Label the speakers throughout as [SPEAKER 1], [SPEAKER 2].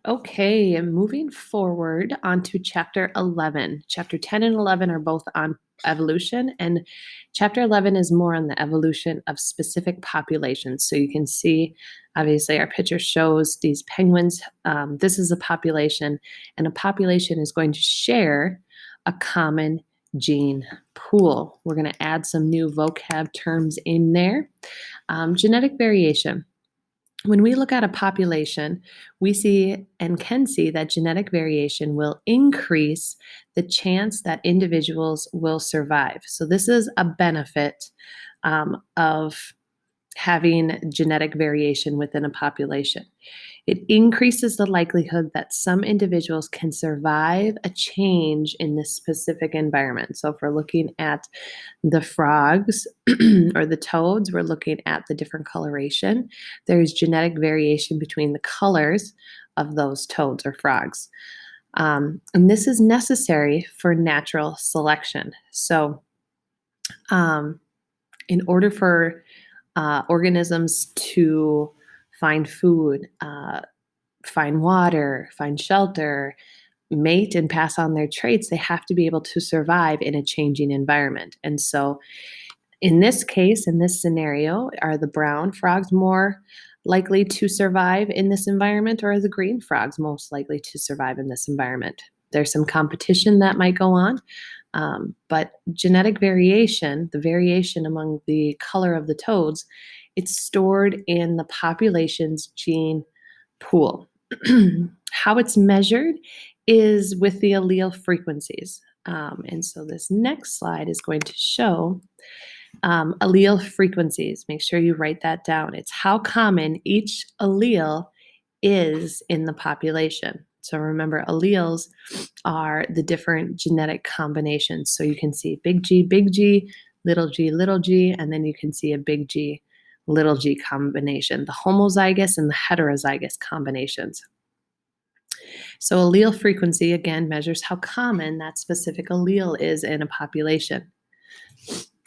[SPEAKER 1] Okay, and moving forward onto chapter 11. Chapter 10 and 11 are both on evolution, and chapter 11 is more on the evolution of specific populations. So you can see, obviously, our picture shows these penguins. This is a population, and a population is going to share a common gene pool. We're going to add some new vocab terms in there. Genetic variation. When we look at a population, we see and can see that genetic variation will increase the chance that individuals will survive. So, this is a benefit of having genetic variation within a population. It increases the likelihood that some individuals can survive a change in this specific environment. So, if we're looking at the frogs or the toads, we're looking at the different coloration. There's genetic variation between the colors of those toads or frogs. And this is necessary for natural selection. So, um, in order for organisms to find food, find water, find shelter, mate, and pass on their traits, they have to be able to survive in a changing environment. And so, in this case, in this scenario, are the brown frogs more likely to survive in this environment, or are the green frogs most likely to survive in this environment? There's some competition that might go on, but genetic variation, the variation among the color of the toads, it's stored in the population's gene pool. How it's measured is with the allele frequencies. And so this next slide is going to show allele frequencies. Make sure you write that down. It's how common each allele is in the population. So remember, alleles are the different genetic combinations. So you can see big G, little g, and then you can see a big G, little g combination, the homozygous and the heterozygous combinations. So allele frequency, again, measures how common that specific allele is in a population.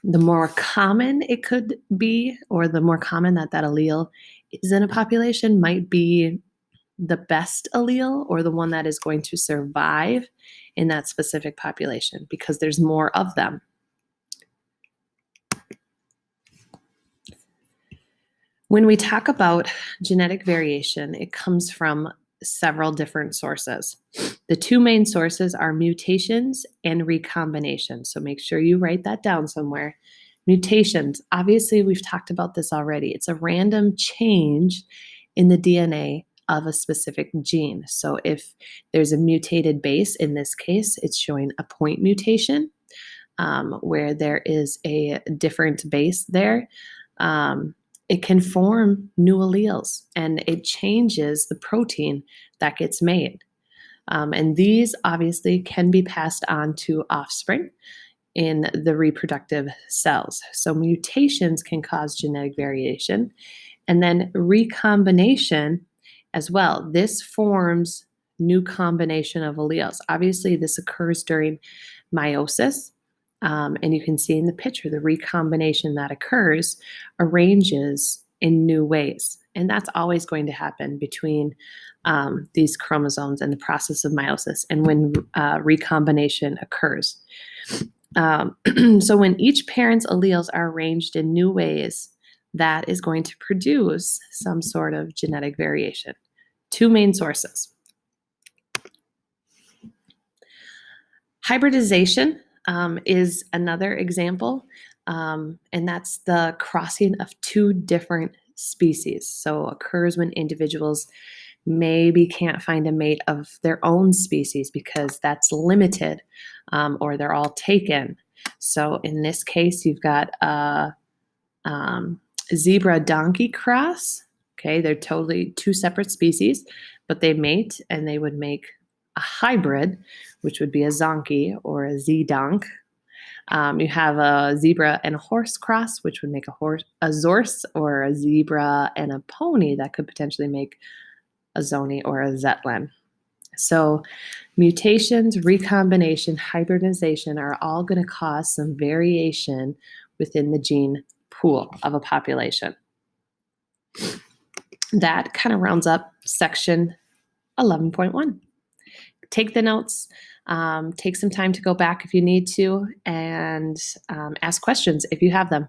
[SPEAKER 1] The more common it could be, or the more common that allele is in a population, might be the best allele or the one that is going to survive in that specific population because there's more of them. When we talk about genetic variation, it comes from several different sources. The two main sources are mutations and recombination. So make sure you write that down somewhere. Mutations, obviously, we've talked about this already. It's a random change in the DNA of a specific gene. So if there's a mutated base, in this case, it's showing a point mutation where there is a different base there. It can form new alleles and it changes the protein that gets made. And these obviously can be passed on to offspring in the reproductive cells. So mutations can cause genetic variation. And then recombination as well. This forms new combination of alleles. Obviously, this occurs during meiosis. And you can see in the picture the recombination that occurs arranges in new ways. And that's always going to happen between these chromosomes and the process of meiosis and when recombination occurs. So when each parent's alleles are arranged in new ways, that is going to produce some sort of genetic variation. Two main sources. Hybridization is another example, and that's the crossing of two different species. So occurs when individuals maybe can't find a mate of their own species because that's limited, or they're all taken. So in this case, you've got a zebra donkey cross. Okay, they're totally two separate species, but they mate and they would make a hybrid, which would be a zonkey or a z-donk. You have a zebra and a horse cross, which would make a zorse, or a zebra and a pony that could potentially make a zony or a zetland. So mutations, recombination, hybridization are all going to cause some variation within the gene pool of a population. That kind of rounds up section 11.1. Take the notes, take some time to go back if you need to, and ask questions if you have them.